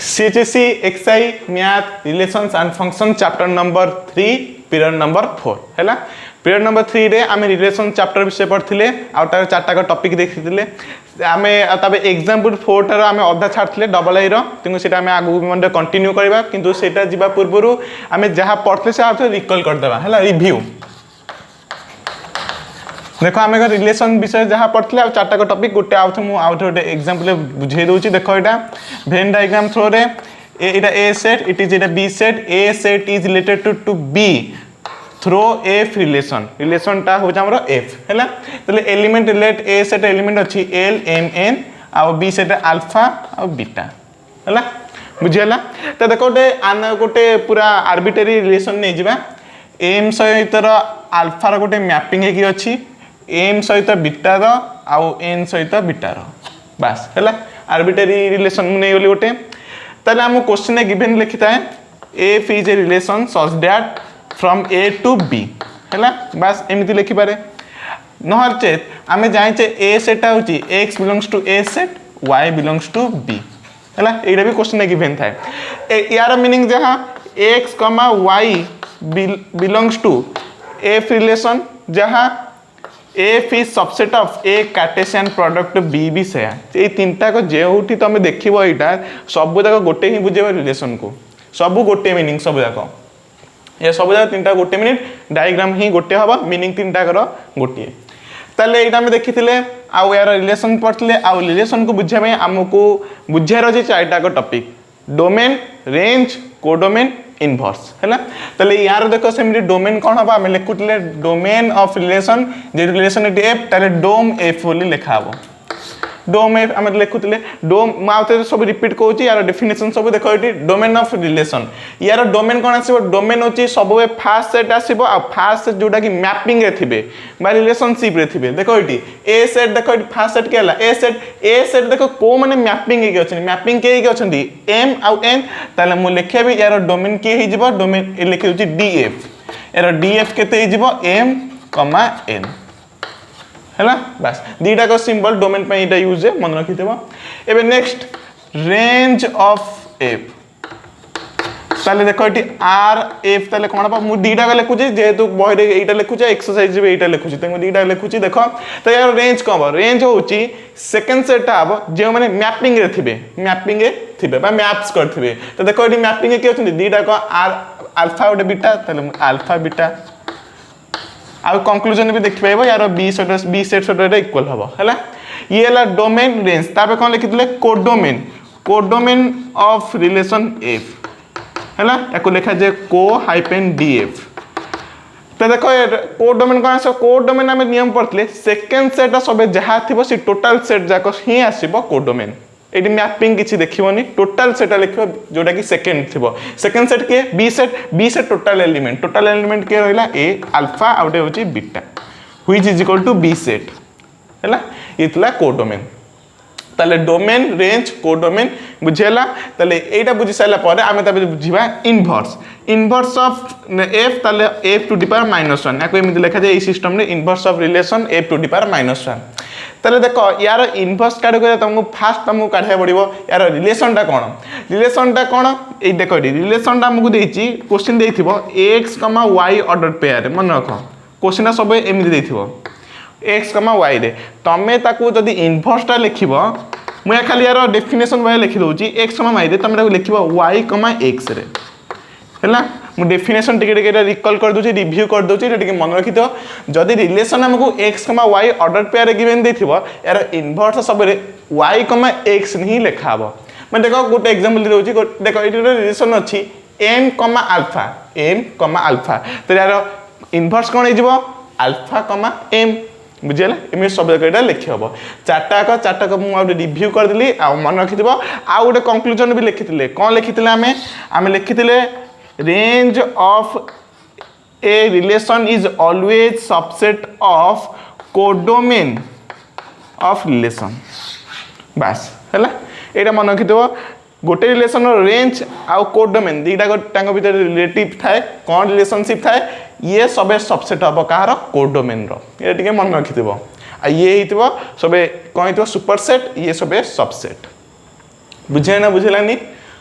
CHSE XI math relations and function chapter number 3 period number 4 हैला। Period number 3 रे आमे relation chapter विषय पढ़थिले आ तार चारटा का टॉपिक देखिथिले। आमे तबे एग्जांपल 4 टार आमे अधा छाड़थिले डबल आई रो तिंगु सेटा आमे आगु मंडे कंटिन्यू करबा किंतु सेटा जिबा पूर्वरु आमे जहा पढ़थिले से आथो रिकॉल कर देबा हैला रिव्यू। देखो आम रिलेशन विषय जहाँ पढ़ते आ चार्टा का टॉपिक गोटे आउ गोटे एग्जांपल बुझे दूसरी। देखो यहाँ वेन डायग्राम थ्रो रे एटा ए सेट इट इज एटा B set A set is related to B through F relation relation टा हो हमर एफ हैला। तले element relate A set element अछि एल एम एन आ बी सेट अल्फा आ बीटा हैला बुझियला। तो देखो गोटे पूरा आर्बिट्रेरी रिलेशन नै जिबा एम सहित अल्फा रो गोटे मैपिंग हेकी अछि एम सहित बीटा रो आउ एन सहित बीटा रो बस हैला आर्बिट्रेरी रिलेशन नै बोली गोटे। ताले हम क्वेश्चन ए गिवन लिखिता है F is a relation such that from A to B हैला बस एमिति लिखि पारे। नहर चेत आमे जाइचे ए सेट होची x belongs to A set y belongs to b हैला। एटा भी क्वेश्चन ए गिवन थाए यार मीनिंग जहां x, y belongs to F relation जहां F is subset of a Cartesian product B भी से ये तीनटा को जेउठी तुम देखिबो एटा सब जाक गोटे ही बुझेबो रिलेशन को सब गोटे मीनिंग सब जाक ये सब जाक तीनटा गोटे मिनिट डायग्राम ही गोटे हबा मीनिंग तीनटा कर गोटे। ताले एटा हम देखिथिले आ यार रिलेशन पढ़थिले आ रिलेशन को बुझिया में हमको बुझियार जे चारटा को topic domain range codomain inverse हैला। तले यार देखो सेमि डोमेन कोन हबा हम लिखुतले डोमेन ऑफ रिलेशन जे रिलेशन एफ ताले डोम एफ बोली लिखा हबो डोम एफ हम लिखुतले डोम माउते सब रिपीट कहूची यार डेफिनेशन सब देखो एटी डोमेन ऑफ रिलेशन यार डोमेन कोन आसीबो डोमेन होची सबवे फास्ट सेट आसीबो आ फास्ट सेट जोटा की मैपिंग रे थिबे बा रिलेशनशिप रे थिबे। देखो एटी ए सेट देखो एटी फास्ट सेट केला ए सेट देखो को माने मैपिंग के अछन मैपिंग के अछंती एम आ एन ताले मु लिखेबी यार डोमेन के हे जिवो डोमेन ए लिखे होची डीएफ यार डीएफ केते हे जिवो एम, एन हैला बस दीटा को सिंबल डोमेन पे इटा यूज है मन रखि देबो। एबे नेक्स्ट रेंज ऑफ एफ ताले देखो एटी आर एफ ताले कोन बा मु दीटा को लिखु जे जेतु बॉय रे एटा लिखु जे एक्सरसाइज में एटा लिखु जे त दीटा लिखु जे देखो तो यार रेंज कोन रेंज होची सेकंड सेट आबो जे माने मैपिंग रे थिबे बा मैप्स करथिबे। तो देखो एटी मैपिंग के होचंदी दीटा को आर अल्फा और बीटा ताले अल्फा बीटा आ कंक्लूजन भी देख पाइबो यार बी सेट रे इक्वल हबो हैला। ये ला डोमेन रेंज तापे कोन लिखितले कोडोमेन ऑफ रिलेशन एफ हैला एको लिखा जे को हाइफेन डीएफ। तो देखो कोडोमेन कोन आसो कोडोमेन हम नियम पढ़तले सेकंड सेट सब जहा थिबो सी टोटल सेट जाको ही आसीबो कोडोमेन एडी मैपिंग किछि देखिबोनी टोटल सेट लिखिबो जोटा की सेकंड थिबो सेकंड सेट के बी सेट टोटल एलिमेंट के रहला ए अल्फा आउटे होची beta which is equal to B set हैला। इतला कोडोमेन ताले डोमेन रेंज कोडोमेन बुझेला। ताले एटा बुझि साला परे आमे तबे बुझिबा इनवर्स ऑफ एफ ताले एफ टू द पावर -1 याको एमिति लिखा जाय ए सिस्टम ने inverse of relation F two the power -1। ताले देखो यार इनवर्स काढ के तुमको फास्ट तुमको काढे पड़िबो यार रिलेशन टा कोन ए देखो रिलेशन टा हमकु देछि क्वेश्चन देथिबो x, y ऑर्डर पेयर मन रखो क्वेश्चन सब एमिति देथिबो x, y रे तमे ताकू जदी इनवर्स टा लिखिबो मु खाली यार डेफिनेशन वाय लिखि दोछि x, y रे तमे ताकू लिखिबो y, x रे हैला। मु डेफिनेशन टिके रिकॉल कर दोछि रिव्यू कर दोछि टिके मन रखि तो जदी रिलेशन हमकु x, y order pair given देथिबो यार इनवर्स सब रे y, x नहीं लिखा हबो। मैं देखो गोटे एग्जांपल दोछि देखो एटी रिलेशन अछि m, अल्फा तो यार इनवर्स कोन हे जिवो अल्फा, m बुझियला एमे सब जगह लिखि हबो चारटा को मु आ रिव्यू कर देली आ मन रखि दिबो आ गोटे कंक्लूजन भी लिखितिले कोन लिखितिले आमे लिखितिले range of a relation is always subset of codomain of relation बस हैला। एटा मन रखिथबो गोटे रिलेशन रेंज आ कोडोमेन दीटा को टांग भीतर रिलेटिव थाए कोन रिलेशनशिप थाए ये सबे सबसेट हबो कहार कोडोमेन रो ये टिके मन रखिथबो आ ये हितबो सबे कोन हितबो सुपरसेट ये सबे सबसेट बुझे ना बुझेलानी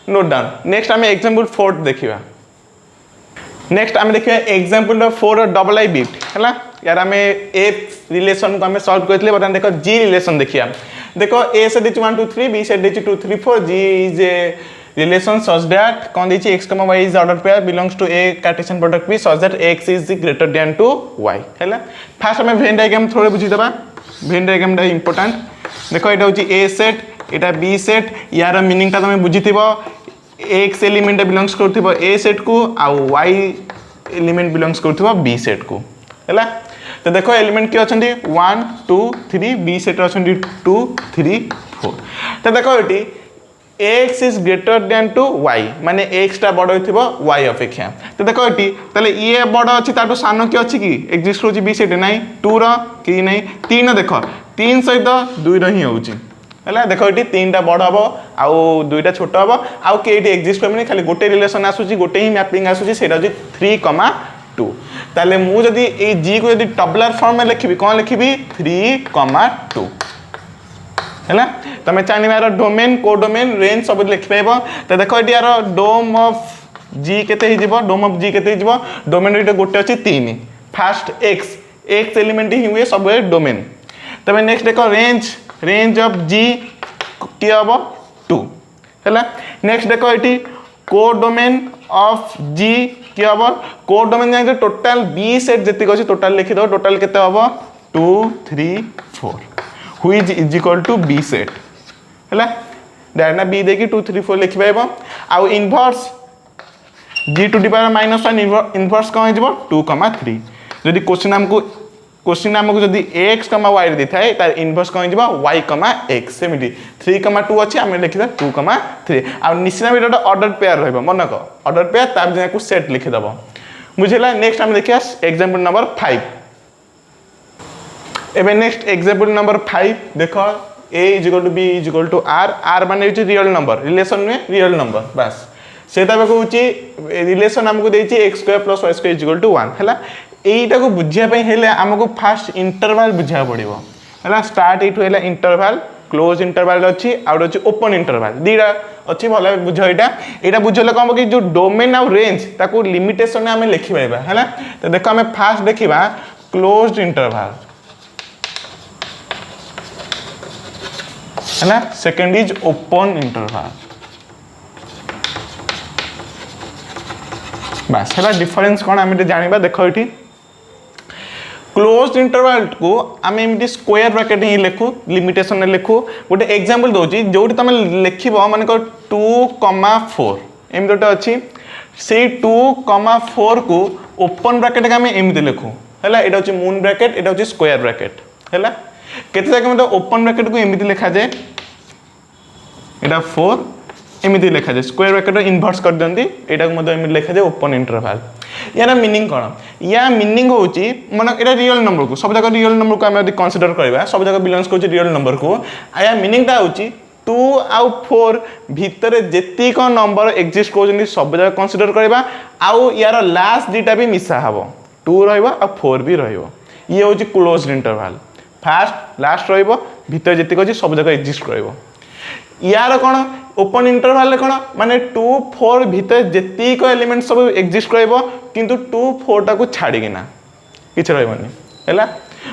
नोट डाउन नेक्स्ट आम एग्जांपल 4 देखिबा नेक्स्ट आम देखिए एग्जांपल 4 डबल आई बिट है यार आम एफ रिलेशन को आम सॉल्व करते बर्तमान देख जी रिलेशन देखिए देखो A set is 1 2 3 B set is 2 3 4 G is a relation such that कौन the x, y is order pair belongs to A Cartesian product b such that x is greater than to y है first आम Venn diagram थोड़े बुझीदेबा Venn diagram टा important देखो ये हूँ A set यहाँ बी सेट यार मीनिंग तुम बुझीथिब x एलिमेंट बिलोंग्स कर ए सेट को आउ y एलिमेंट बिलोंग्स कर बी सेट को है तो देखो एलिमेंट किए अच्छा 1 2 3 बी सेट अच्छा 2 3 4 तो देखो ये x is greater than to y माने x टा बड़ हो y अपेक्षा तो देखो ये ये बड़ अच्छी ताठू सान किए अच्छी कि एक्जिस्ट होची बी सेट नहीं 2 रो कि नहीं 3 देख 3 सहित 2 रो ही है देख ये 3टा बड़ हम आउ 2टा छोट हम आउ कि एक्जिस्ट करनी खाली गोटे रिलेशन आसूची गोटे ही मैपिंग आसूची से 3,2 ताले मु जदी ए जी को जदी टबलर फॉर्म में लिखिबी कौन लिखिबी 3,2 है तुम चाहिए यार डोमेन कोडोमेन रेंज सब लिखि पाइब तो देखो ये यार डोम ऑफ जी केते हो डोम ऑफ जी केते हो डोमेन ये गोटे अच्छी 3 फास्ट एक्स एलिमेंट ही हुए सब डोमेन तब नेक्स्ट देखो रेंज ऑफ जी किए हम 2 है नेक्स्ट देखो ये कोडोमेन ऑफ जी किए हम कोडोमेन जान टोटाल बी सेट जी अच्छी टोटाल लिखिद टोटाल केते हम 2 3 4 which is equal to B set है डायरेक्ट बी देखिए 2 3 4 लिखि पाइब आउ inverse G to the power -1 inverse कौन हो 2,3 जदि क्वेश्चन आमको जदि x, y दी थाए तार इनवर्स कौन हो y, x सेमिति 3,2 अच्छी आम लिखिदा 2,3 आ निश्चित भाव गोटे ऑर्डर पेयर रहिबो मनक ऑर्डर पेयर तार जने को सेट लिखिदब बुझिला नेक्स्ट आम देखिया एग्जांपल नंबर 5 एबे नेक्स्ट एग्जांपल नंबर 5 देखो a is equal to b is equal to r माने होची रियल नंबर रिलेशन में रियल नंबर बस सेटा बे कहूची रिलेशन हमको देची x² + y² is equal to 1 हैला एटा को बुझिया पे हेले हमको फास्ट इंटरवल बुझिया पड़िबो हैला स्टार्ट इटु हैला इंटरवल क्लोज इंटरवल अछि आउट अछि ओपन इंटरवल दीडा अछि भला बुझो एटा बुझले कहबो कि जो डोमेन और रेंज ताको लिमिटेशन में हमें लिखि पाइबा हैला तो देखो हमें फास्ट देखिबा क्लोज्ड इंटरवल है सेकंड इज ओपन इंटरवल बस है डिफरेंस कौन आम जाना देखो ये क्लोज्ड इंटरवल को आम एमती स्क्वायर ब्रैकेट ही लिखु लिमिटेशन लिखु गोटे एग्जांपल दोची जो तुम लिख मन 2,4 एम गोटे अच्छी से 2,4 को ओपन ब्रैकेट आम एमती लिखु है यहाँ हूँ मून ब्रैकेट यहाँ हूँ स्क्वायर ब्रैकेट है केते जगह मतलब ओपन ब्रैकेट को एमती लिखा जाए यहाँ 4 एमती लिखा जाए स्क्वायर ब्रैकेट इनवर्स कर दियंती एटा को मतलब एमती लिखा जाए ओपन इंटरवल यार मीनिंग कौन या मीनिंग होची मन एटा रियल नंबर को सब जगह रियल नंबर को आम कंसीडर करबा सब जगह बिलोंग्स कर रियल नंबर को या मीनिंग टा होची 2 आउ 4 भितर जेतिक नंबर एक्जिस्ट कर सब जगह कंसीडर करबा आउ यार लास्ट दुटा भी मिसा हबो 2 रहइबो आ 4 भी रहइबो ये होची क्लोज्ड इंटरवल फास्ट लास्ट रहइबो भितर जेतिक अछि सब जगह एक्जिस्ट करइबो यार कौन ओपन इंटरवल कौन माने 2 4 भितर जेतिक एलिमेंट सब एक्जिस्ट करइबो किंतु 2 4 टा को छाड़ीना किछ रहइबनी हैला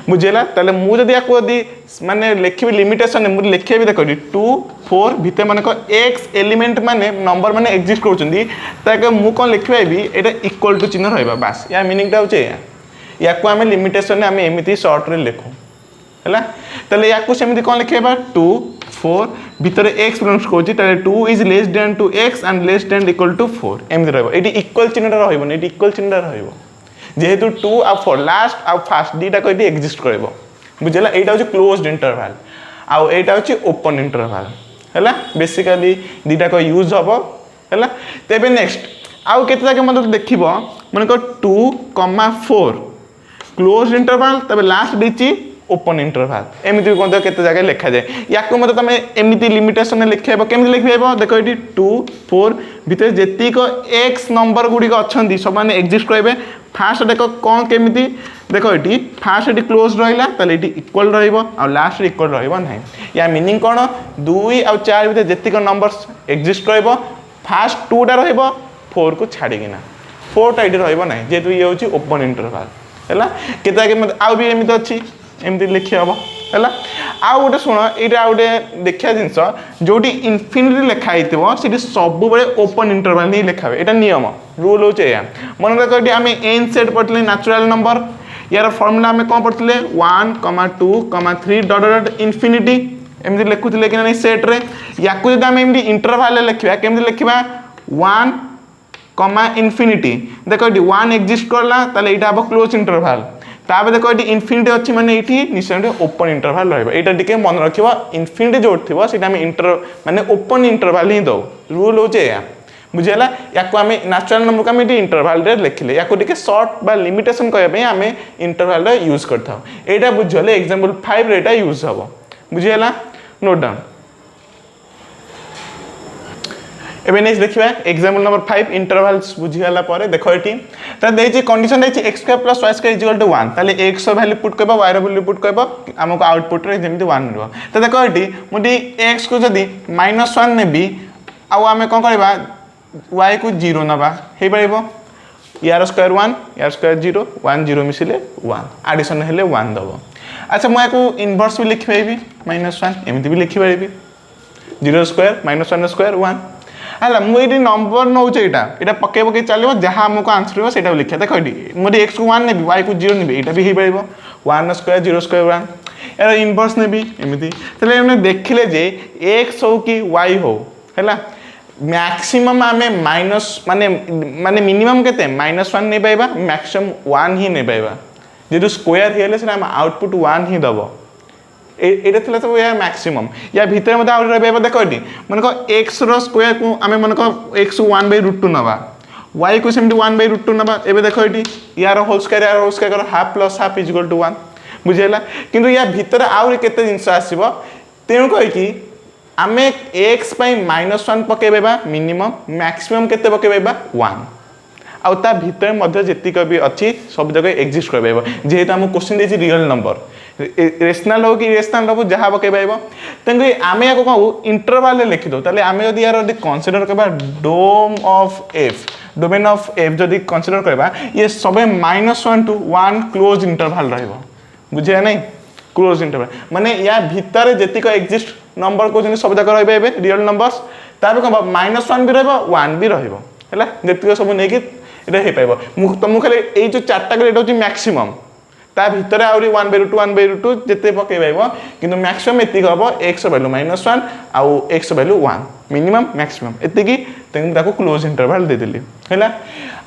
बुझेला ताले मु जदी याको यदि माने लिखिबी लिमिटेशन मु लिखेबी देखो 2 4 भितर माने को x एलिमेंट माने नंबर माने एक्जिस्ट करउचंदी ताके मु कोन लिखबी एटा इक्वल टू चिन्ह रहइबा बस या मीनिंग टा होचे याको हमें लिमिटेशन हमें एमिति शॉर्ट रे लिखो हैला ताले याको सेमिति कोन लिखेबा 2 4 भितर x बिलोंग्स करछि ताले 2 is less than to x and less than equal to 4 एमिति रहइबो एटी इक्वल चिन्ह रहइबो एटी इक्वल चिन्ह रहइबो जेहेतु 2 आ 4 लास्ट आ फर्स्ट दीटा को एक्जिस्ट करइबो बुझला एटा होछि क्लोज्ड इंटरवल आ एटा होछि ओपन इंटरवल हैला बेसिकली दीटा को यूज हबो हैला तेबे नेक्स्ट आउ केते जाके मतलब देखिबो माने को 2,4 क्लोज्ड इंटरवल तबे लास्ट दिछि ओपन इंटरवल एमिति कोन केते जगह लिखा जाए याको मतलब तुम एमिति लिमिटेशन लिखेबो केमिति लिखेबो देखो ये 2 4 भितर जेतिक x नंबर गुडी अछंती सब माने एक्जिस्ट करबे फास्ट देखो कोन केमिति देखो ये फास्ट ये क्लोज रहिला तले ये इक्वल रहइबो आ लास्ट इक्वल रहइबो नै या मीनिंग कोन 2 आ 4 भितर जेतिक नंबर्स एक्जिस्ट करबो फास्ट 2 टा रहिबो 4 को छाड़ीकिना 4 टा इधर रहिबो नाही जेतु ये होची ओपन इंटरवल हैला केता के मत आउ भी एमित अछि एमती लिखि हबो हैला आउ गोटे सुन एटा गोटे देखिया जिंस जोटी इन्फिनिटी लिखा हितबो सेठी सब बेले ओपन इंटरवल ही लिखाबे एटा नियम रूल होचे या मन रख एटी हमें n सेट पड़तले नेचुरल नंबर यार फार्मूला हमें कोन पड़तले 1 2 3 डॉट डॉट इन्फिनिटी एमती लिखुतले कि नहीं सेट रे याकु जदि हमें एमती इंटरवल लिखिबा केमती लिखिबा 1 कमा इन्फिनिटी देखो ये 1 एग्जिस्ट करला ताले एटा अब क्लोज इंटरवल ताबे देखो ये इन्फिनिटी अछि माने एठी निश्चय ओपन इंटरवल रहबो एटा टिके मन रखिबो इन्फिनिटी जोड थिबो सेटा हम इंटर माने ओपन इंटरवल ही दो रूल होचे या बुझेला याको हमें नेचुरल नंबर का हम इंटरवल रे लिखले याको टिके शॉर्ट बा लिमिटेशन कहबे पे हमें इंटरवल रे यूज करथाओ एटा बुझले एग्जांपल 5 रे एटा यूज हबो बुझेला नोट डाउन एबे नेक्स्ट देखिबा एग्जांपल नंबर 5 इंटरवल्स बुझियाला परे देखो एठी त देछि कंडीशन देछि x square plus y square equal to 1 ताले x रो वैल्यू पुट करबा y रो वैल्यू पुट करबा हमको आउटपुट रे जेमिति 1 मिलबो त देखो एठी मुडी x को जदी -1 नेबी आ हमें कोन करबा y को 0 नबा हे परबो यार स्क्वायर 1 यार स्क्वायर 0 1 0 मिसिले 1 एडिशन हेले 1 दबो अच्छा मैं को इनवर्स भी लिखबेबी -1 एमिति भी लिखि परबी 0 स्क्वायर -1 स्क्वायर 1 हला मु एडी नंबर नउचे एटा पके पके चलिबो जहां हमको आंसर हो सेटा लिखा देखो एडी मोदी x को 1 नेबी y को 0 नेबी एटा भी हे परबो 1 स्क्वायर 0 स्क्वायर 1 एरा इनवर्स नेबी एमिति तले हमने देखिले जे x हो कि y हो हैला मैक्सिमम हमें माइनस माने माने मिनिमम केते -1 नै पाइबा मैक्सिमम 1 ही नै पाइबा जेदु स्क्वायर हेले से हम आउटपुट 1 ही दबो एटा थला तो या मैक्सिमम या भीतर मते आउट रहबे देखो एडी मन को x रो स्क्वायर को हमें मन को x को 1/√2 नबा y को सेमटी 1/√2 नबा एबे देखो एडी यार होल स्क्वायर करो half plus half is equal to 1 बुझेला किंतु या भीतर आउर केते जिंस आसीबो तेनु कहि कि आमे x पई -1 पकेबेबा मिनिमम मैक्सिमम केते पकेबेबा 1 आ ता भीतर मध्य जेतिक भी अछि सब जगह एग्जिस्ट करबेबो जेहेतु हम क्वेश्चन देछि रियल नंबर रेशनल हो कि इरेशनल हो जहां पकेबेबो तंगे आमे याको कहू इंटरवल लिखि दो ताले आमे यदि यार यदि कंसीडर करबा डोमेन ऑफ f जदि कंसीडर करबा ये सबे -1 टू 1 क्लोज इंटरवल रहबो बुझे नहीं क्लोज इंटरवल माने या भीतर जेतिक एग्जिस्ट नंबर को सब जगह रहबे एबे रियल नंबर्स ताबे कहबा -1 भी रहबो 1 भी रहबो हैला जेतिक सब नै कि एटा हे पाइबो मु खाली ए जो चारटा के एटा होची मैक्सिमम ता भीतर आउरी 1/√2 जेते पकेबैबो किंतु मैक्सिमम एति हबो x वैल्यू -1 आ x वैल्यू 1 मिनिमम मैक्सिमम एति की तेन ताको क्लोज इंटरवल दे देली हैला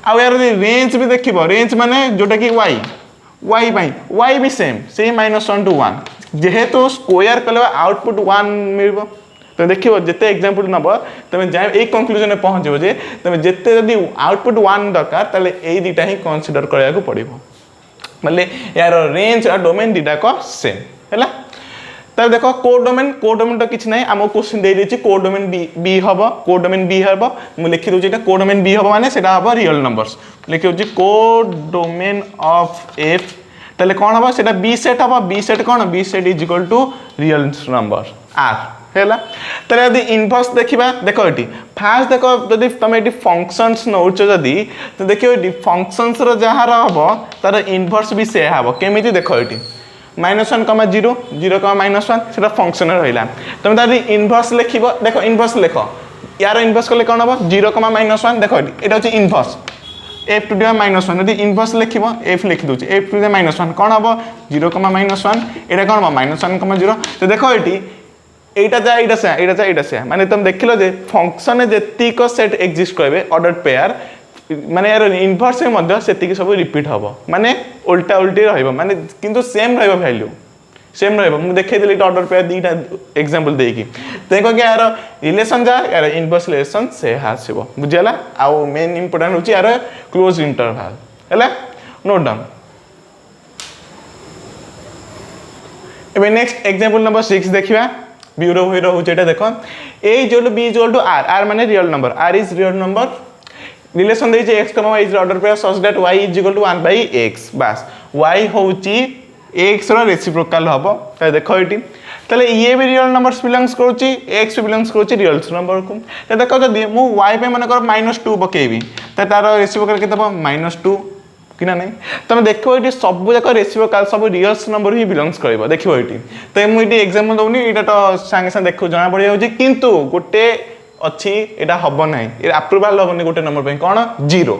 आ यार रेंज भी देखिबो रेंज माने जोटा की y पाई y भी सेम -1 टू 1 जेहेतु स्क्वायर कले आउटपुट 1 मिलबो तो देखिबो जेते एग्जांपल नबो तमे जाय एक कंक्लूजन में पहुंचबो जे तमे जेते जदी आउटपुट 1 दरकार तले एई दिटा ही कंसीडर करया को पड़िबो मतलब यार रेंज और डोमेन दिटा को सेम हैला तब देखो कोड डोमेन तो किछ नै हमो क्वेश्चन दे देछि कोड डोमेन बी हबो कोड डोमेन बी हबो मु लिखि दोछि एटा कोड डोमेन बी हबो माने सेटा हबो रियल नंबर्स लिखि दोछि कोड डोमेन ऑफ एफ तले कोन हबो सेटा बी सेट कोन B set is equal to real number R हैला तले यदि इनवर्स देखिबा देखो एटी फास्ट देखो यदि तमे एटी फंक्शंस नउचो जदी तो देखियो एटी फंक्शंस रो जहार हबो तार इनवर्स भी से हबो केमिति देखो एटी -1, 0 0, -1 सेटा फंक्शन रहिला तमे तार इनवर्स लिखिबो देखो इनवर्स लेखो यार इनवर्स कले कोन हबो 0, -1 देखो एटा होची इनवर्स f टू द -1 यदि इनवर्स लिखिबो f लिखि दोची f टू द -1 कोन हबो 0, -1 एटा कोन हबो -1, 0 तो देखो एटी एटा से माने तुम देखिलो जे फंक्शन में जेति को सेट एग्जिस्ट करबे ऑर्डर पेयर माने यार इनवर्स में मध्य सेति की सब रिपीट हबो माने उल्टा उल्टी रहइबो माने किंतु सेम रहइबो वैल्यू सेम रहइबो मु देखै देली ऑर्डर पेयर दीटा एग्जांपल देकी तेको के यार रिलेशन जा यार इनवर्स रिलेशन से हासिबो बुझियाला आ मेन इंपोर्टेंट होची यार क्लोज इंटरवल हैला नोट डाउन एबे नेक्स्ट एग्जांपल नंबर 6 देखिबा ब्यूरो होई रहउ जेटा देखो a = b = r माने real number r is real number relation they J x, y is order pair such that y = 1/x बस y होउची x रो reciprocal हबो त देखो एटी ताले ये भी रियल नंबर्स बिलोंग्स करूची x भी बिलोंग्स करूची रियल नंबर को तो देखो जदी मु y पे मन कर -2 पकेबी त तार रेसिप्रोकल केते दबो -2 कि ना नहीं तुम देखो ये सब जाक रेसिप्रोकल सब रियल नंबर ही बिलोंग्स करबो देखिबो एटी तो मु एटी एग्जांपल दउनी एटा तो संगे संगे देखो जना पड़ी जाउची किंतु गोटे अच्छी एटा हबो नाही ए अप्रूवल होबनी गोटे नंबर पे कोन 0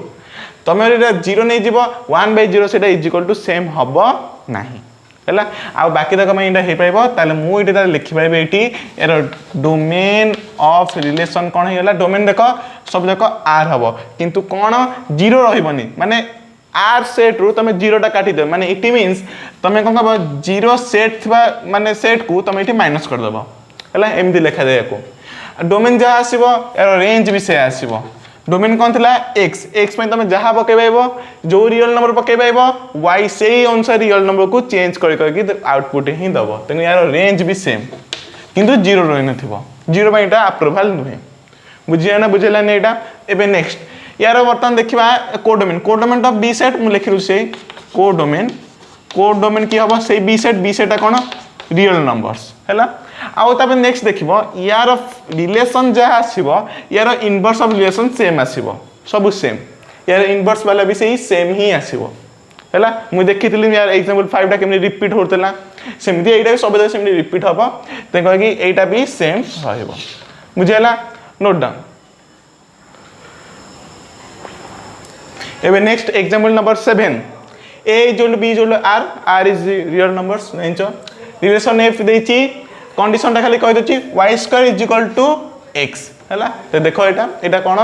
तुम एटा 0 नै जीवो 1/0 सेटा इज इक्वल टू सेम हबो नाही हैला आ बाकी तक मैं एटा हे पाइबो ताले मु एटा लिखि पाइबे एटी एरो डोमेन ऑफ रिलेशन कोन हेला डोमेन देखो सब देखो r हबो किंतु कोन 0 रहिबनी माने r सेट रु तमे 0 टा काटी दे माने इट मींस तमे कोन कहबो 0 सेट थबा माने सेट को तमे इटी माइनस कर देबो हैला एमदी लिखा दे को डोमेन जहाँ आसो यार रेंज भी से आसो डोमेन कौन थी एक्स एक्स पे तुम जहाँ पकेब जो रियल नंबर पकेब वाई से अनुसार रियल नंबर को चेंज करके आउटपुट ही दब तेणु यार रेंज भी सेम किंतु 0 रही न 0 पे अप्रूवल नुहे बुझे ना बुझेलानी यहाँ एवं नेक्स्ट यार बर्तमान देखा कोडोमेन ऑफ बी सेट मुझे लिखी से कोडोमेन की हम से बी सेटा कौन रियल नंबर्स है आउ तब नेक्स्ट देखिबो यार रिलेशन जहाँ आसीबो यार इनवर्स ऑफ रिलेशन सेम आसीबो सब सेम यार इनवर्स वाला भी सही सेम ही आसीबो हैला मु देखितली यार एग्जांपल 5 टा केमनी रिपीट होतला सेमती एटा भी सब सेमनी रिपीट हबो ते कह कि एटा भी सेम रहइबो बुझेला नोट डाउन एबे next example number 7 a = b = r is real numbers नैचो रिलेशन f देछि कंडीशन खाली कह दउची y² = x हैला तो देखो एटा कोन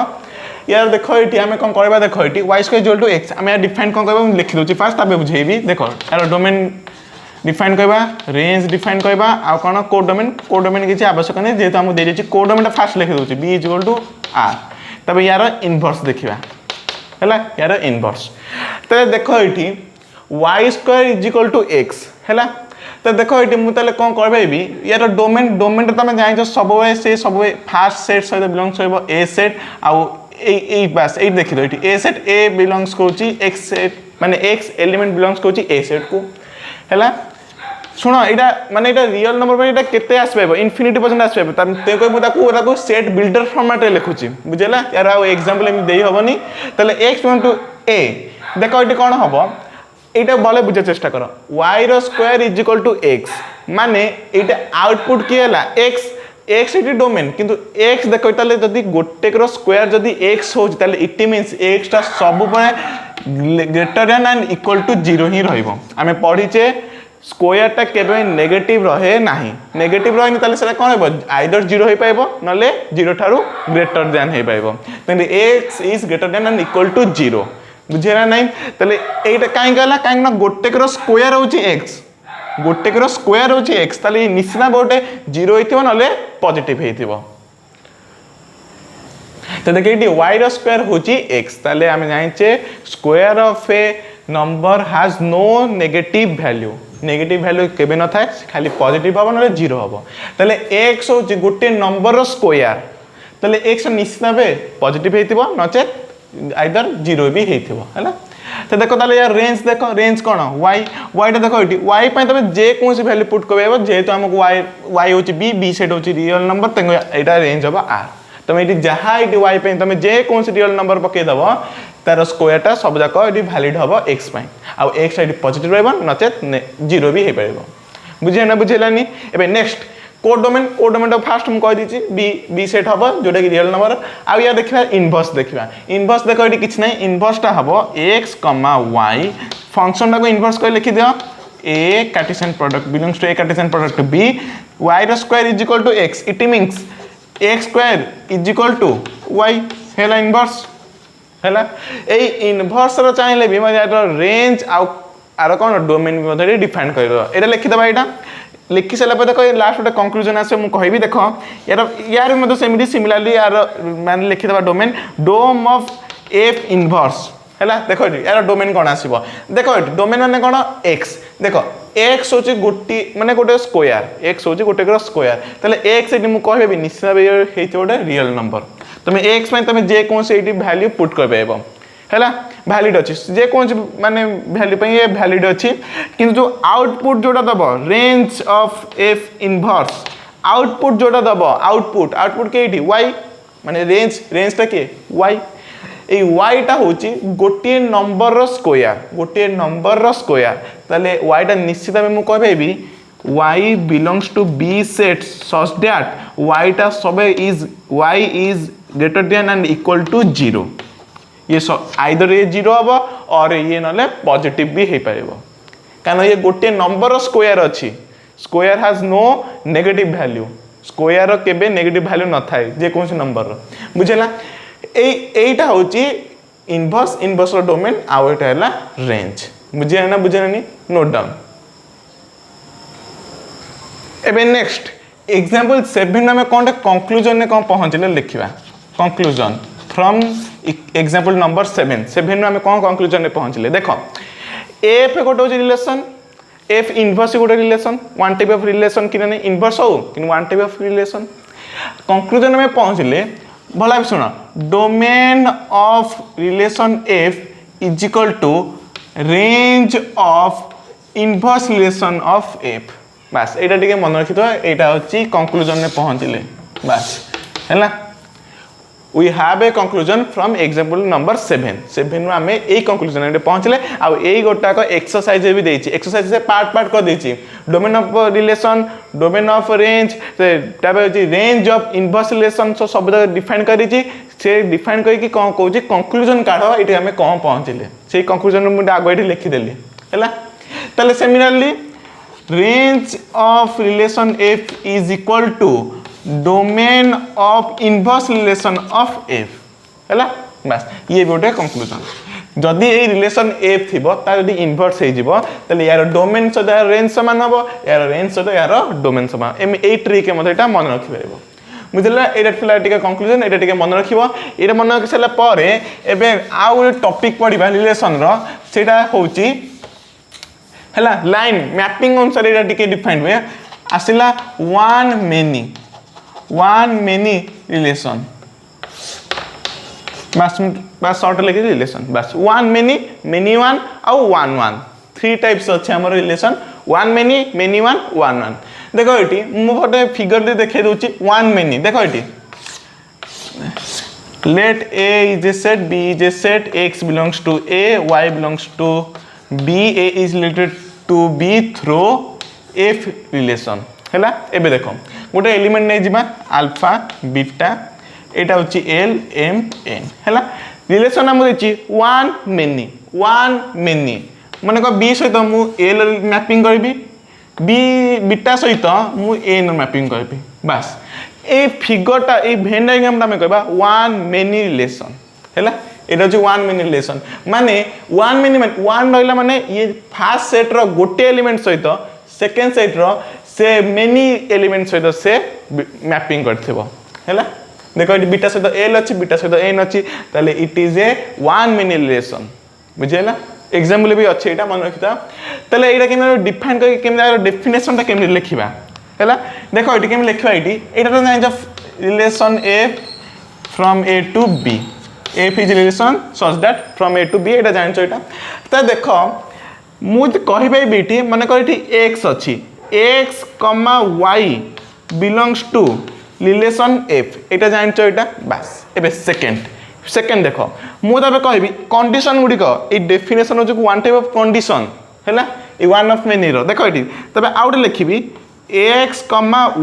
यार देखो एटी हमें कोन करबा देखो एटी y² = x हमें डिफाइन कोन करबा लिखि दउची फर्स्ट तबे बुझेबी देखो यार डोमेन डिफाइन करबा रेंज डिफाइन करबा आ कोन कोडोमेन किछि आवश्यक नै जेतो हम दे देछि कोडोमेन फर्स्ट लिखि दउची b = r तबे यार इनवर्स देखिबा हैला यार इनवर्स तो देखो एटी y² = x हैला तो देखो ये मुझे कौन करबी यार डोमेन तो तुम जान सब से सब फास्ट सेट सहित बिलोंग्स हो ए सेट आउ बस ये देखी दो ए सेट ए बिलोंग्स करुच्ची एक्स सेट माने एक्स एलिमेंट बिलोंग्स करुच्ची ए सेट को हैला शुण यहाँ माने रियल नंबर पे ये केते आसपाइब इनफिनिटी पर्यंत आसपाइब सेट बिल्डर फॉर्मेट रे लिखुची बुझेला यार आउ एग्जांपल एम दे हबनी तले x = a देखो ये कौन हम ये भले बुझा चेष्टा कर y² = x माने ये आउटपुट किए x x ये डोमेन किंतु x देखो ताले जदी गोटे रो स्क्वायर जदी x हो ताले इट मींस x टा सब परे greater than and equal to 0 ही रहइबो आमे पढिचे स्क्वायर टा केबे नेगेटिव रहे नाही नेगेटिव रहनी ताले सेटा कोन हेबो आइदर 0 हे पाइबो नले 0 थारु ग्रेटर देन हे पाइबो तने x is greater than and equal to 0 बुझेला नहीं तले एटा काई गला काई ना गोटे रो स्क्वायर होची x गोटे रो स्क्वायर होची x तले निश्चित गोटे 0 हेतिबो नले पॉजिटिव हेतिबो तो देखि एटी y रो स्क्वायर होची x तले हम जानिचे square of a number has no negative value केबे न थाए खाली पॉजिटिव हबो नले 0 हबो तले x होची गोटे नंबर रो स्क्वायर तले x निश्चित भाबे पॉजिटिव हेतिबो नचे आइदर 0 भी हेतिबो हैला तो देखो ताले यार रेंज कोन y टा देखो एटी y पे तमे जे कोनसी वैल्यू पुट करबो जेहेतु हमको y होची b सेट होची रियल नंबर तेंगो एटा रेंज हबो r तमे एटी जहा एटी y पे तमे जे कोनसी रियल नंबर पके दबो तार स्क्वायर टा सब जाको एटी वैलिड हबो x पे आ x एटी पॉजिटिव रहबो नचे 0 भी हे परबो बुझे ना बुझेलानी एबे नेक्स्ट कोडोमेन तो फास्ट हम कह दीची बी सेट हबो जोटा कि रियल नंबर आ या देखिबा इनवर्स देखो एटी किछ नै इनवर्स टा हबो x, y फंक्शन टा को इनवर्स कर लिखि दियो a cartesian product belongs to a cartesian product b y रो square is equal to x it means x² is equal to y हेला इनवर्स हैला ए इनवर्स रो चाहिले भी मतलब रेंज आरो कोन डोमेन भी मतलब डिफाइन कर दो एटा लिखि दबा एटा लिखि सला पे देखो लास्ट गोटे कंक्लूजन आसे मु कहबी देखो यार मते सेमिति सिमिलरली यार माने लिखि दबा डोमेन डोम ऑफ f इनवर्स हैला देखो यार डोमेन कोन आसीबो देखो डोमेन माने कोन x देखो x होची गोटी माने गोटे स्क्वायर x होची गोटे रो स्क्वायर तले x एटी मु कहबी निश्चित हेइतो गोटे रियल नंबर तमे x पे तमे जे कोन से एटी वैल्यू पुट करबेबो है भैलिड अच्छी जेकोसी माने भैल्यू ये भैलिड अच्छी कि जो आउटपुट जोटा दब range of F inverse output जोटा दब आउटपुट आउटपुट के वाई माने रेंजटा किए वाई এই ওয়াইটা হচ্ছে গোটিয়ে নম্বর স্কোয়ার তাহলে ওয়াইটা নিশ্চিত ভাবে মু কইবি y belongs to b set such that y টা সবে y is greater than and equal to 0 ये आइदर ये 0 হবো और ये नले पॉजिटिव भी हे पारिबो कारण ये गोटे नंबर स्क्वायर अछि square has no negative value square केबे नेगेटिव वैल्यू न थाए जे कोन नंबर बुझला এইটা হচ্ছে ইনভার্স ডোমেন আর এটা হলা রেঞ্জ বুঝে নোট ডাউন এবে নেক্সট एग्जांपल 7 में कोन कंक्लूजन ने कोन पहुंचले लिखिबा कंक्लूजन फ्रॉम एग्जांपल नंबर 7 में हमें कोन कंक्लूजन ने पहुंचले देखो एफ गोटे होची रिलेशन एफ इनवर्स गोटे relation one type of relation कि नहीं इनवर्स हो कि one type of relation conclusion में पहुंचले भला शुण domain of relation F is equal to range of inverse relation of F बस एटा टिके मन रखि तो एटा होची कंक्लूजन में पहुंचले बस हैला we have a conclusion from example number 7 में हमें ए कंक्लूजन रे पहुंचले आ ए गोटा को एक्सरसाइज भी देछि एक्सरसाइज से पार्ट कर देछि domain of relation domain of range ताबे होछि रेंज ऑफ इनवर्स रिलेशन सब डिफाइन करिछि से डिफाइन करी कि कोन कहूछि कंक्लूजन काढो एटी हमें कोन पहुंचले से कंक्लूजन मु आगो एटी लिखि देली हैला तले similarly range of relation f is equal to domain of inverse relation of f हैला बस ये गोटे कंक्लूजन जदि ए रिलेशन f थिबो ता जदि इनवर्स हे जिवो तले यार डोमेन सदा रेंज समान हबो यार रेंज सदा यार डोमेन समान एम ए ट्रिक मते एटा मन रखि परबो बुझला एटा फिला टिका कंक्लूजन एटा टिका मन रखिबो एटा मन रखिसला पारे एबे आ गोटे टॉपिक पढिबा रिलेशन रो सेटा होची हैला लाइन मैपिंग अनुसार एटा टिके डिफाइन हुए आसिला वन मेनी रिलेशन बस शॉर्ट लिखि रिलेशन बस वन मेनी वन और वन थ्री टाइप्स अच्छे हमर रिलेशन वन मेनी वन देखो एटी मु गोटे फिगर दे देखे दोची वन मेनी देखो eighty let a is a set b is a set x belongs to a y belongs to b a is related to b through f relation हैला एबे देखो गोटे element नै जिबा अल्फा बीटा एटा होची l m n हैला relation हम देची one many माने को b सहित मु l मैपिंग करबी b बीटा सहित मु n मैपिंग करबी बस ए फिगरटा ए वेन डायग्राम में कहबा वन मेनी रिलेशन हैला एटा जो वन मेनी रिलेशन माने वन मेनी माने वन रहला माने ये फर्स्ट सेट रो गोटे एलिमेंट सहित सेकंड सेट रो से मेनी एलिमेंट सहित से मैपिंग करथिबो हैला देखो ये बीटा सहित l अछि बीटा सहित n अछि ताले it is A one many relation बुझेला एग्जांपल भी अछि एटा मन रखिता ताले एटा केमे डिफाइन कर केमे डेफिनेशनटा केमे लिखिबा हैला देखो एटी केमे लिखबा एटा तो जानि relation a from a to b f is relation such that from a to b एटा जानि छ एटा त देखो मु कहिबे बीटी माने करिटी x अछि x, y belongs to relation f एटा जानि छ एटा बस एबे सेकंड देखो मु तबे कहबी कंडीशन गुडी को ए डेफिनेशन जो वन टाइप ऑफ कंडीशन हैला ए वन ऑफ मेनी रो देखो एटी तबे out लिखिबी x,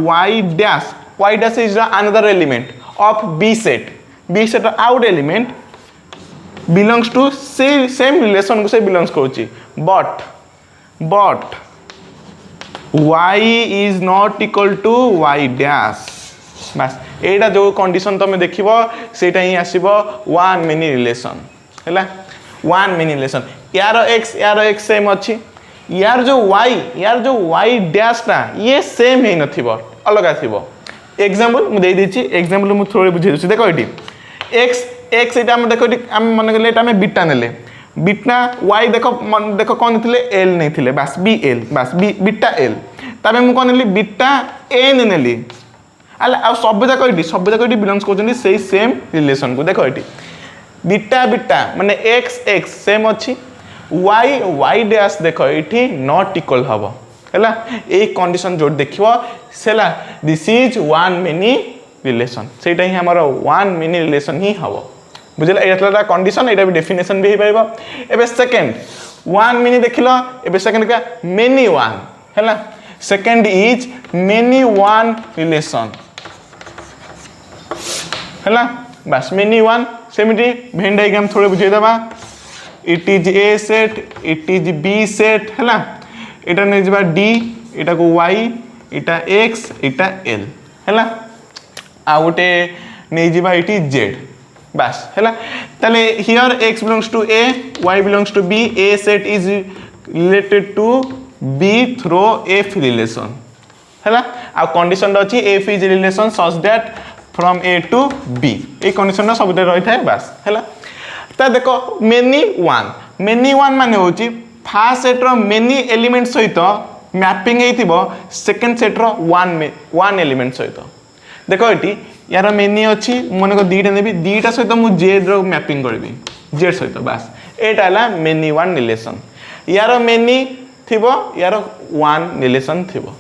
y dash is another element of b set out element belongs to same relation को से belongs करूची but y is not equal to y dash बस एटा जो condition तमे देखिबो सेटा ही आसीबो वन मेनी रिलेशन हैला वन मेनी रिलेशन यार x same अछि यार जो y डैश टा ये सेम हे नथिबो अलग आथिबो एग्जांपल मु दे दिछि एग्जांपल मु थोड़े बुझे दिछि देखो एटी x एटा हम देखो हम मन गेले एटा में बीटा नेले बीटा y देखो कोन थिले l नै थिले बस बीटा l तबे मु कोन नेली बीटा n नेली आले आ सब जाको एटी बिलोंग्स करजनी सेम रिलेशन को देखो एटी बीटा बीटा माने एक्स एक्स सेम अच्छी वाई वाई डैश देख ये नॉट इक्वल हम है ये कंडीशन जो देखो सेला this is one many relation सेटा ही हमर वन मेनी रिलेशन ही हम बुझल एटा कंडीशन एटा भी डेफिनेशन भी हो पाइबो एबे सेकंड वन मेनी देखिलो एबे सेकंड का मेनी वन है second is many one relation है बस मेनी वन सेमिटी वेन डायग्राम थोड़े बुझे दबा it is A set it is B set है इटा नहीं जबा डी इटा को वाई इटा एक्स इटा एल है आ गोटे नहीं जबा इटी जेड बस है ताले here x belongs to A y belongs to B A set is related to B through F relation है आ कंडीशन अच्छी f is relation such that from A to B ये कंडीशन सब रही है बस है तो देखो मेनी वन माने होची फास्ट सेट्र मेनी एलिमेंट सहित मैपिंग हो सेकेंड सेट्र वन एलिमेंट सहित देखो ये यार मेनी अच्छी मन को दीटा नेबी दीटा सहित मुझे जेड रो मैपिंग करी जेड सहित बस एटा मेनी वन रिलेशन यार मेनी थिबो यार वन रिलेशन थिबो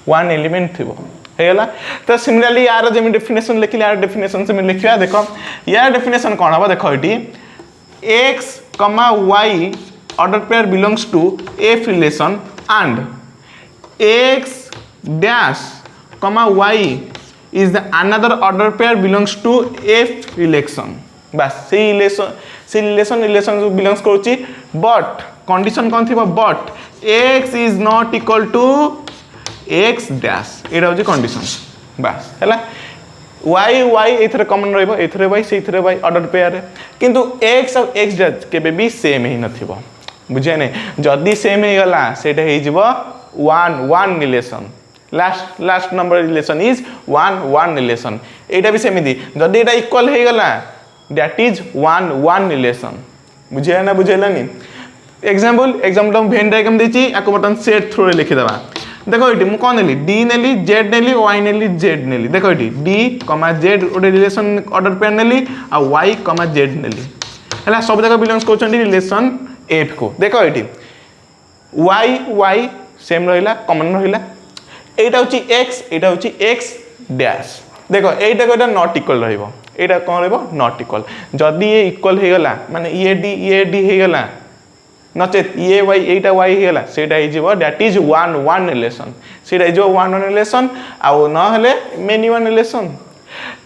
वन एलिमेंट थिबो हेला तो सिमिलरली यार जमी डेफिनेशन लिखिले यार डेफिनेशन से लिखिया देखो यार डेफिनेशन कौन हम देखो ये x, y order pair belongs to F relation and x dash, y is the another order pair belongs to F relation. बस से रिलेशन बिलोंग्स करुच्ची बट कंडीशन कौन थी but x is not equal to x dash एटा होची condition बस है y y एथरे common रहइबो एथरे y से एथरे y order pair किंतु x और x डैश केबे भी सेम ही नथिबो बुझे नै जदी सेम हे गला सेटा हे जिवो one relation last number relation is one relation एटा भी सेम दी जदी एटा इक्वल हे गला दैट इज वन रिलेशन बुझे ना बुझेलानी एग्जांपल वेन डायग्राम देची आको बटन सेट थ्रू लिखि देबा देखो ये मुझे कौन नेली डी नेली जेड नेली वाई नेली जेड नेली देखो ये डी कमा जेड गोटे रिलेशन ऑर्डर पेयर नेली आ वाई कमा जेड नेली है सब जगह बिलोंग्स कर रिलेशन एफ को देखो ये वाई वाई सेम रहा कमन रहा यहाँ हूँ एक्स यहाँ हूँ एक्स डैश देखो यहाँ नॉट इक्वल रहा कौन रॉट इक्वल जदि ये इक्वल हो गला माने ये डी हो गला नचेत ये वाई एटा वाई हेला सेटा हिजिबो दैट इज वन रिलेशन सेटा हिजिबो वन रिलेशन आउ न हले मेनी वन रिलेशन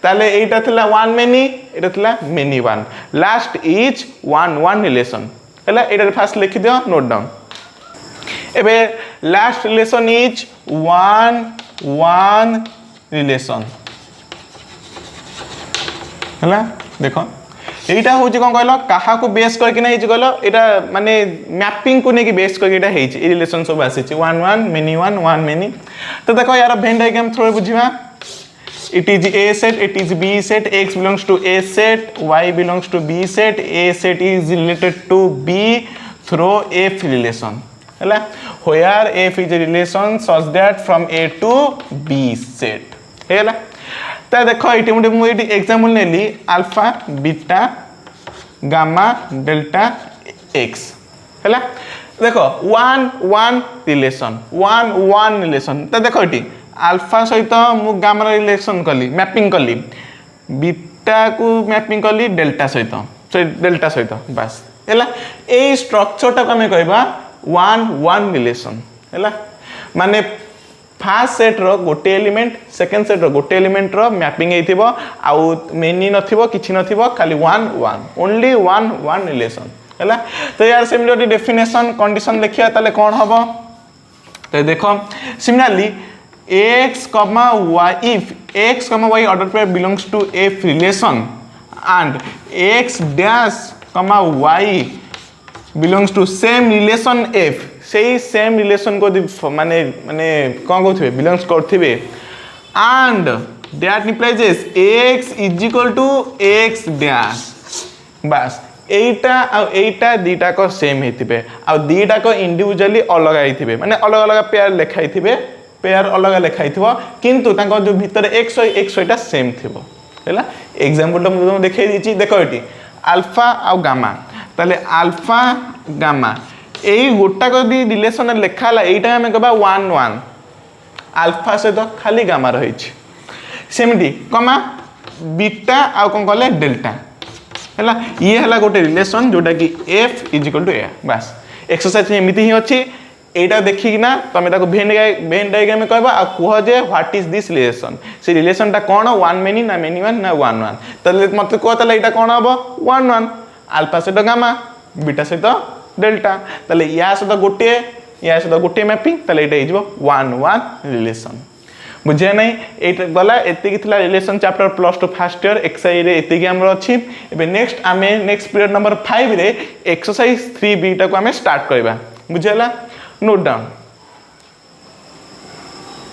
ताले एटा थला वन मेनी एटा थला many one last is one relation हला एटा फास्ट लिखि दियो नोट डाउन एबे last relation is one relation हला देखो एटा हूँ कौन कहल क्या बेस करके कहल यहाँ माने मैपिंग को लेकिन बेस करके रिलेशन सब आसी वन वन मेनी तो देखो यार वेन डायग्राम थोड़े बुझा it is A set it is B set x belongs to A set y belongs to B set A set is related to B through F relation है where F is a relation such that from A to B set है तो देखो ये मुझे example नेली alpha beta gamma delta x है देखो one relation तो देखो ये अल्फा सहित मु गामा रिलेशन कली मैपिंग कली बीटा को मैपिंग कली डेल्टा सहित बस है ये स्ट्रक्चर टाक आम कहवा वन रिलेशन है माने फास्ट सेट रो गोटे एलिमेंट सेकेंड सेट रो गोटे एलिमेंट रो मैपिंग हेतिबो आउ मेनी नथिबो किछि नथिबो खाली वन ओनली वन रिलेशन हैला तो यार सिमिलरली डेफिनेशन कंडीशन लिखिया ताले कोन हबो तो देखो similarly x, y if x, y order pair belongs to f relation and x dash, y belongs to same relation f से सेम रिलेशन को माने कौन कहते बिलोंग्स करते and that implies x is equal to x dash बस एटा दीटा को same होते आ दीटा को इंडिविजुअली अलग होते माने अलग अलग पेयर लिखाई पेयर अलग लिखाई किंतु जो भितर एक्स वाईटा सेम थी है एग्जांपल तो मुझे देखा देखो ये अल्फा आउ गामा ताले अल्फा गामा एई गोटाक जदि रिलेशन लेखा एटा आम कहबा 1 1 अल्फा सहित खाली गामा रही सेमती कमा बीटा आउ कौन कहले डेल्टा है ये है गोटे रिलेशन जोटा कि एफ इज इक्वल टू ए बास एक्सरसाइज एमती ही अच्छी एटा देखिकिना तुम भेन डायग्राम कहबा आ कह जे व्हाट इज दिस रिलेशन से रिलेशन टा कौन 1 मेनी ना मेनी 1 ना 1 1 तले मत कह तले एटा कौन हबो 1 1 अल्फा सहित गामा बीटा सहित डेल्टा तले या सहित गोटे मैपिंग तले एटा इजबो 1 1 रिलेशन बुझे नहीं एटा गला एतिकी थिला relation chapter +2 first year exercise रे एतिकी हमर अछि एबे नेक्स्ट आमे नेक्स्ट पीरियड नंबर 5 रे एक्सरसाइज 3b टा को आमे स्टार्ट करबा बुझेला नोट डाउन